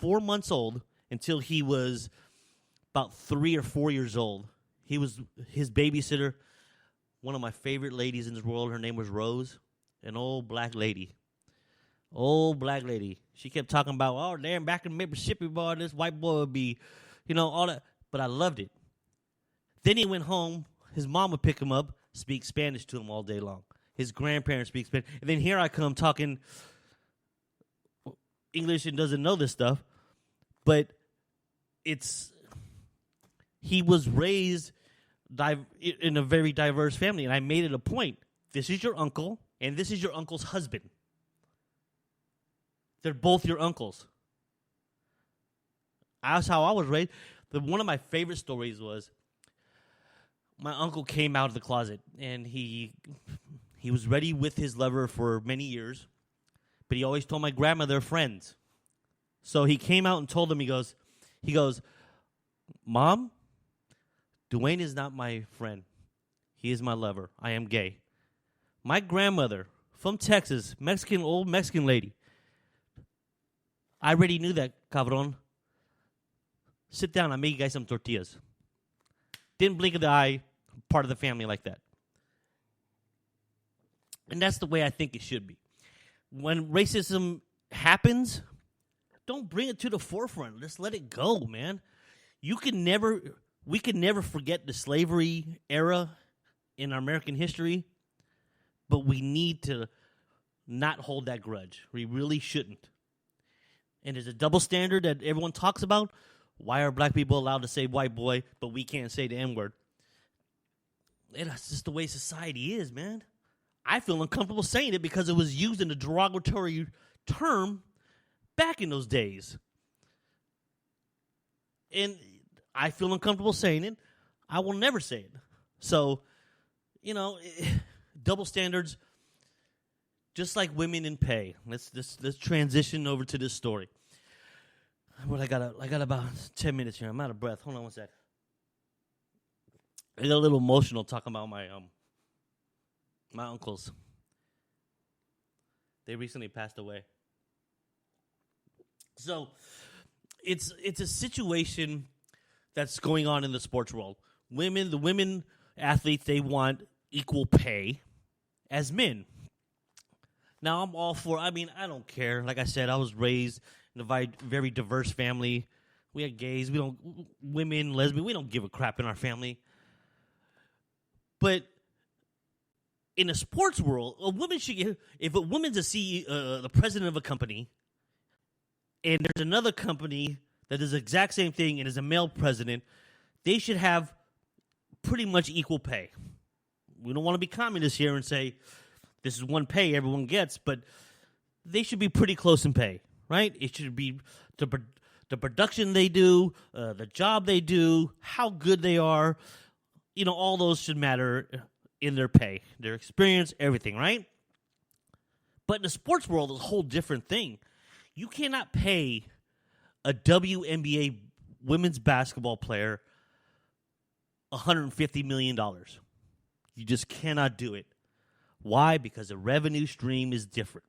4 months old until he was about 3 or 4 years old. He was his babysitter. One of my favorite ladies in this world, her name was Rose, an old black lady. Old black lady. She kept talking about, oh, damn, back in Mississippi, boy, this white boy would be, all that. But I loved it. Then he went home. His mom would pick him up, speak Spanish to him all day long. His grandparents speak Spanish. And then here I come talking English and doesn't know this stuff. But he was raised in a very diverse family. And I made it a point. This is your uncle, and this is your uncle's husband. They're both your uncles. That's how I was raised. One of my favorite stories was my uncle came out of the closet, and he was ready with his lover for many years, but he always told my grandma they're friends. So he came out and told them, he goes, Mom, Dwayne is not my friend. He is my lover. I am gay. My grandmother from Texas, old Mexican lady, I already knew that, cabron. Sit down. I made you guys some tortillas. Didn't blink an eye. Part of the family like that. And that's the way I think it should be. When racism happens, don't bring it to the forefront. Just let it go, man. We can never forget the slavery era in our American history, but we need to not hold that grudge. We really shouldn't. And there's a double standard that everyone talks about. Why are black people allowed to say white boy, but we can't say the N-word? That's just the way society is, man. I feel uncomfortable saying it because it was used in a derogatory term back in those days. And I feel uncomfortable saying it. I will never say it. So, double standards, just like women in pay. Let's transition over to this story. But I got about 10 minutes here. I'm out of breath. Hold on one sec. I got a little emotional talking about my uncles. They recently passed away. So it's a situation that's going on in the sports world. The women athletes, they want equal pay as men. Now, I'm all for, I don't care. Like I said, I was raised in a very diverse family. We had gays, women, lesbian, we don't give a crap in our family. But in the sports world, a woman should get, if a woman's the president of a company, and there's another company that does the exact same thing and is a male president, they should have pretty much equal pay. We don't want to be communists here and say this is one pay everyone gets, but they should be pretty close in pay, right? It should be the production they do, the job they do, how good they are. All those should matter in their pay, their experience, everything, right? But in the sports world, it's a whole different thing. You cannot pay a WNBA women's basketball player $150 million. You just cannot do it. Why? Because the revenue stream is different.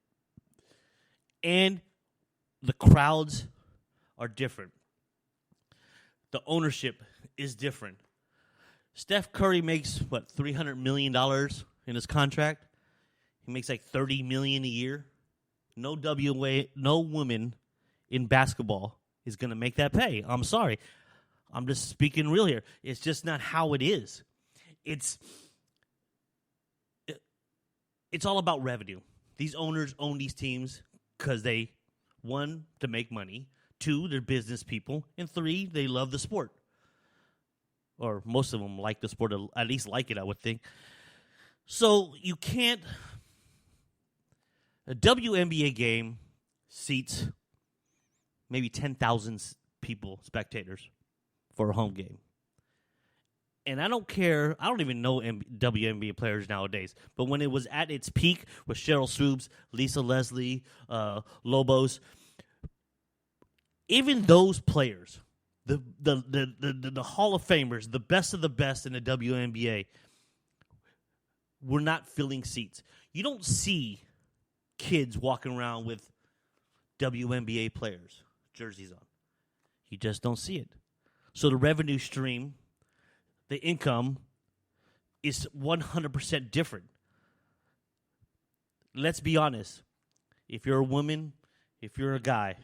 And the crowds are different. The ownership is different. Steph Curry makes, $300 million in his contract? He makes like $30 million a year. No woman in basketball is going to make that pay. I'm sorry. I'm just speaking real here. It's just not how it is. It's all about revenue. These owners own these teams because they, 1, to make money, 2, they're business people, and 3, they love the sport. Or most of them like the sport, at least like it, I would think. So you can't... A WNBA game seats maybe 10,000 people, spectators, for a home game. And I don't care. I don't even know WNBA players nowadays. But when it was at its peak with Cheryl Swoops, Lisa Leslie, Lobos, even those players, the Hall of Famers, the best of the best in the WNBA, were not filling seats. You don't see kids walking around with WNBA players, jerseys on. You just don't see it. So the revenue stream, the income, is 100% different. Let's be honest. If you're a woman, if you're a guy,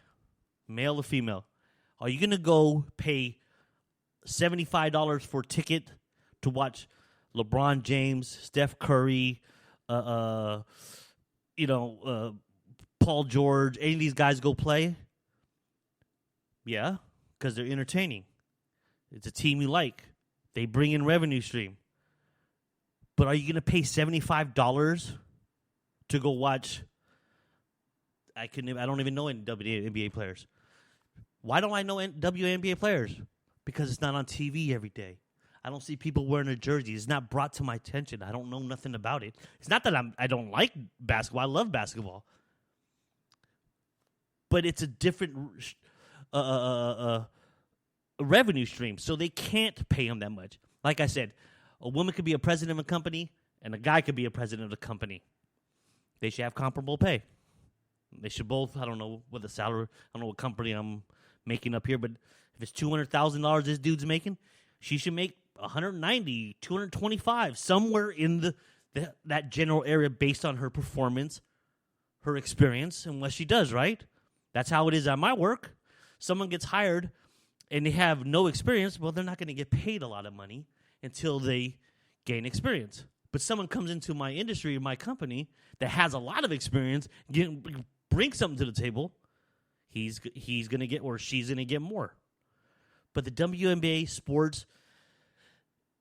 male or female, are you going to go pay $75 for a ticket to watch LeBron James, Steph Curry, Paul George, any of these guys go play? Yeah, because they're entertaining. It's a team you like. They bring in revenue stream. But are you going to pay $75 to go watch? I don't even know any WNBA players. Why don't I know WNBA players? Because it's not on TV every day. I don't see people wearing a jersey. It's not brought to my attention. I don't know nothing about it. It's not that I don't like basketball. I love basketball. But it's a different revenue stream, so they can't pay them that much. Like I said, a woman could be a president of a company, and a guy could be a president of the company. They should have comparable pay. They should both, I don't know what the salary, I don't know what company I'm making up here, but if it's $200,000 this dude's making, she should make $190,000, $225,000, somewhere in that general area based on her performance, her experience, and what she does, right? That's how it is at my work. Someone gets hired and they have no experience, well, they're not going to get paid a lot of money until they gain experience. But someone comes into my industry, my company, that has a lot of experience, brings something to the table, he's going to get, or she's going to get more. But the WNBA sports,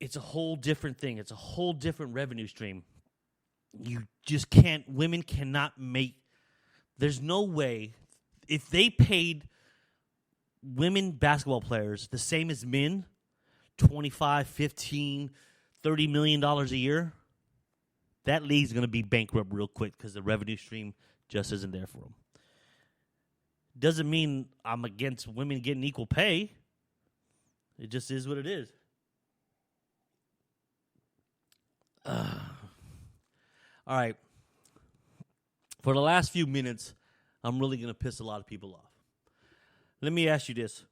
it's a whole different thing. It's a whole different revenue stream. You just can't, women cannot make, there's no way, if they paid women basketball players the same as men, $25, $15, $30 million a year, that league's going to be bankrupt real quick because the revenue stream just isn't there for them. Doesn't mean I'm against women getting equal pay. It just is what it is. All right. For the last few minutes, I'm really going to piss a lot of people off. Let me ask you this.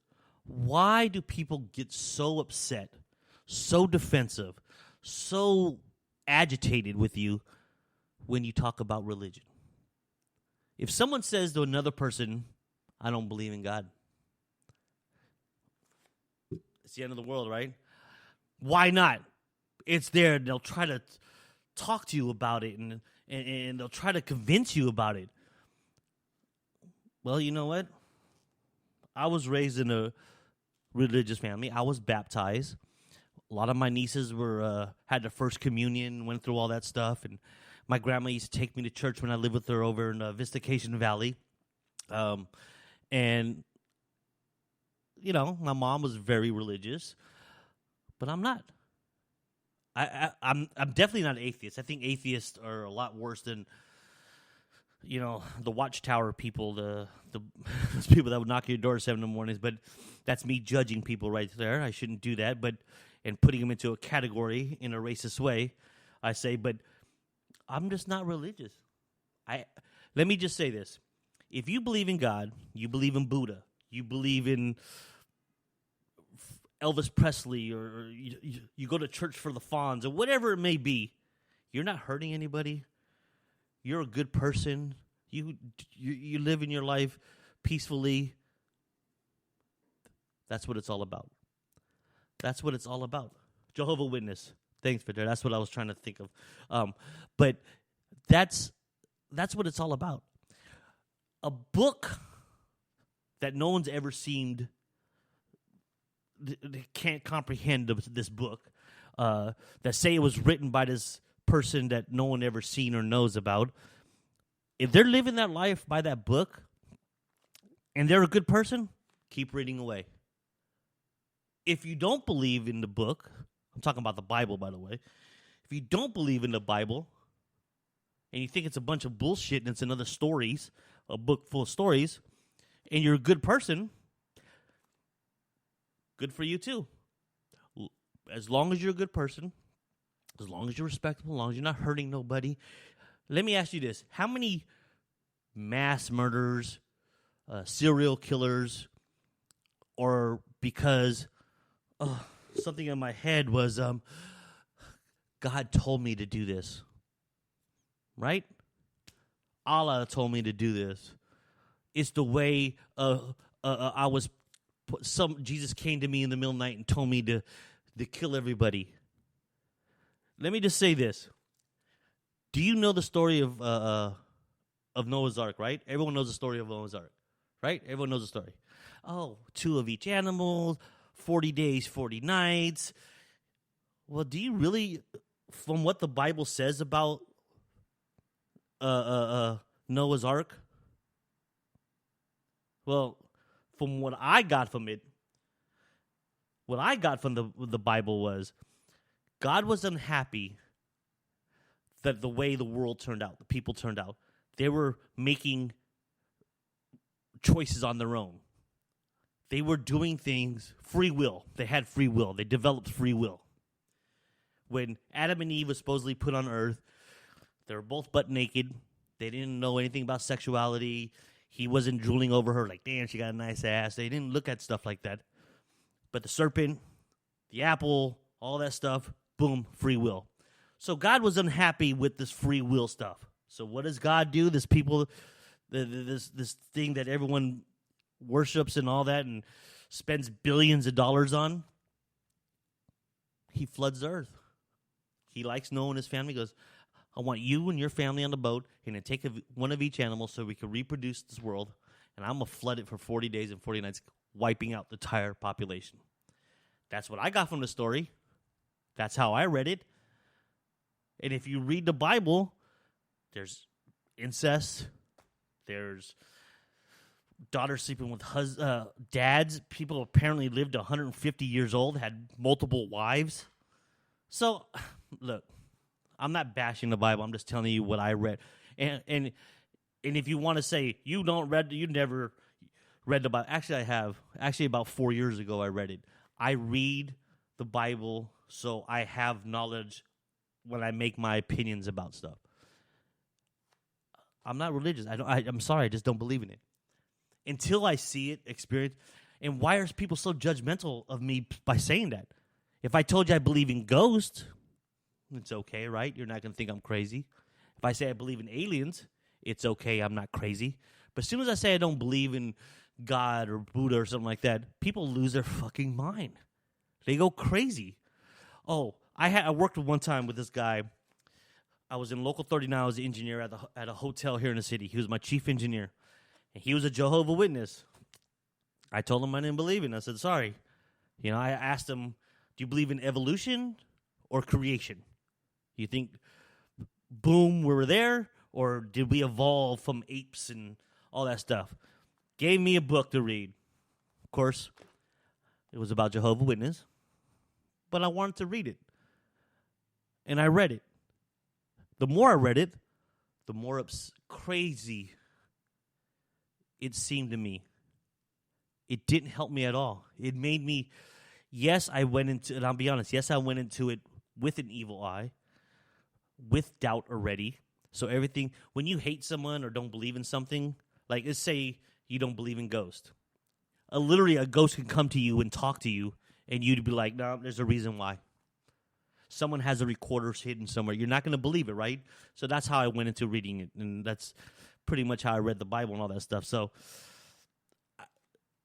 Why do people get so upset, so defensive, so agitated with you when you talk about religion? If someone says to another person, I don't believe in God, it's the end of the world, right? Why not? It's there. They'll try to talk to you about it, and they'll try to convince you about it. Well, you know what? I was raised in a religious family. I was baptized. A lot of my nieces had their first communion, went through all that stuff, and my grandma used to take me to church when I lived with her over in Vistacation Valley. And you know, my mom was very religious, but I'm not. I'm definitely not an atheist. I think atheists are a lot worse than, you know, the Watchtower people, the those people that would knock on your door at 7 in the mornings. But that's me judging people right there. I shouldn't do that, and putting them into a category in a racist way, I say. But I'm just not religious. Let me just say this: if you believe in God, you believe in Buddha, you believe in Elvis Presley, or you go to church for the Fonz, or whatever it may be, you're not hurting anybody. You're a good person. You live in your life peacefully. That's what it's all about. That's what it's all about. Jehovah's Witness. Thanks, Victor. That's what I was trying to think of. But that's what it's all about. A book that no one's ever seen. They can't comprehend this book. That say it was written by this person that no one ever seen or knows about. If they're living that life by that book, and they're a good person, keep reading away. If you don't believe in the book, I'm talking about the Bible, by the way. If you don't believe in the Bible, and you think it's a bunch of bullshit and it's another stories, a book full of stories, and you're a good person, good for you too. As long as you're a good person, as long as you're respectable, as long as you're not hurting nobody. Let me ask you this. How many mass murders, serial killers, or because something in my head was God told me to do this, right? Allah told me to do this. It's the way I was. Jesus came to me in the middle of the night and told me to kill everybody. Let me just say this. Do you know the story of Noah's Ark, right? Everyone knows the story of Noah's Ark, right? Everyone knows the story. Oh, 2 of each animal, 40 days, 40 nights. Well, do you really, from what the Bible says about Noah's Ark? Well, from what I got from it, what I got from the Bible was God was unhappy that the way the world turned out, the people turned out. They were making choices on their own. They were doing things, free will. They had free will. They developed free will. When Adam and Eve was supposedly put on earth, they were both butt naked. They didn't know anything about sexuality. He wasn't drooling over her like, damn, she got a nice ass. They didn't look at stuff like that. But the serpent, the apple, all that stuff, boom, free will. So God was unhappy with this free will stuff. So what does God do? This people, this thing that everyone worships and all that and spends billions of dollars on, he floods the earth. He likes Noah and his family. He goes, I want you and your family on the boat and to take one of each animal so we can reproduce this world. And I'm going to flood it for 40 days and 40 nights, wiping out the entire population. That's what I got from the story. That's how I read it. And if you read the Bible, there's incest. There's daughters sleeping with dads. People apparently lived 150 years old, had multiple wives. So, look, I'm not bashing the Bible. I'm just telling you what I read. And if you want to say you never read the Bible. Actually, I have. Actually, about 4 years ago, I read it. I read the Bible, so I have knowledge when I make my opinions about stuff. I'm not religious. I'm sorry. I just don't believe in it. Until I see it, experience. And why are people so judgmental of me by saying that? If I told you I believe in ghosts, it's okay, right? You're not going to think I'm crazy. If I say I believe in aliens, it's okay. I'm not crazy. But as soon as I say I don't believe in God or Buddha or something like that, people lose their fucking mind. They go crazy. Oh, I worked one time with this guy. I was in Local 39. I was the engineer at a hotel here in the city. He was my chief engineer. And he was a Jehovah's Witness. I told him I didn't believe in it. I said, sorry. You know, I asked him, do you believe in evolution or creation? You think, boom, we were there? Or did we evolve from apes and all that stuff? Gave me a book to read. Of course, it was about Jehovah's Witness. But I wanted to read it. And I read it. The more I read it, the more crazy it seemed to me. It didn't help me at all. It made me, yes, I went into, and I'll be honest, yes, I went into it with an evil eye, with doubt already. So everything, when you hate someone or don't believe in something, like let's say you don't believe in ghosts. Literally a ghost can come to you and talk to you, and you'd be like, no, there's a reason why. Someone has a recorder hidden somewhere. You're not going to believe it, right? So that's how I went into reading it, and that's pretty much how I read the Bible and all that stuff. So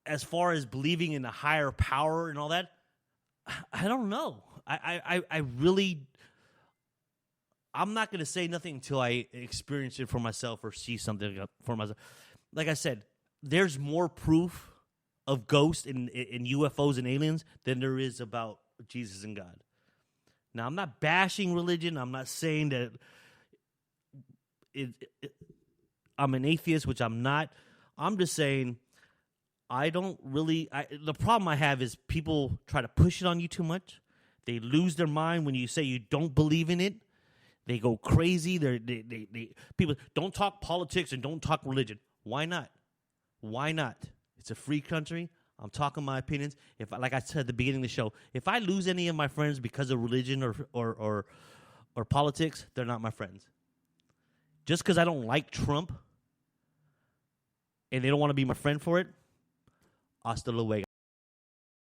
as far as believing in a higher power and all that, I don't know. I really, I'm not going to say nothing until I experience it for myself or see something for myself. Like I said, there's more proof of ghosts and UFOs and aliens than there is about Jesus and God. Now, I'm not bashing religion. I'm not saying that I'm an atheist, which I'm not. I'm just saying I don't really... the problem I have is people try to push it on you too much. They lose their mind when you say you don't believe in it. They go crazy. People don't talk politics and don't talk religion. Why not? Why not? It's a free country. I'm talking my opinions. If, like I said at the beginning of the show, if I lose any of my friends because of religion or politics, they're not my friends. Just because I don't like Trump and they don't want to be my friend for it, hasta luego.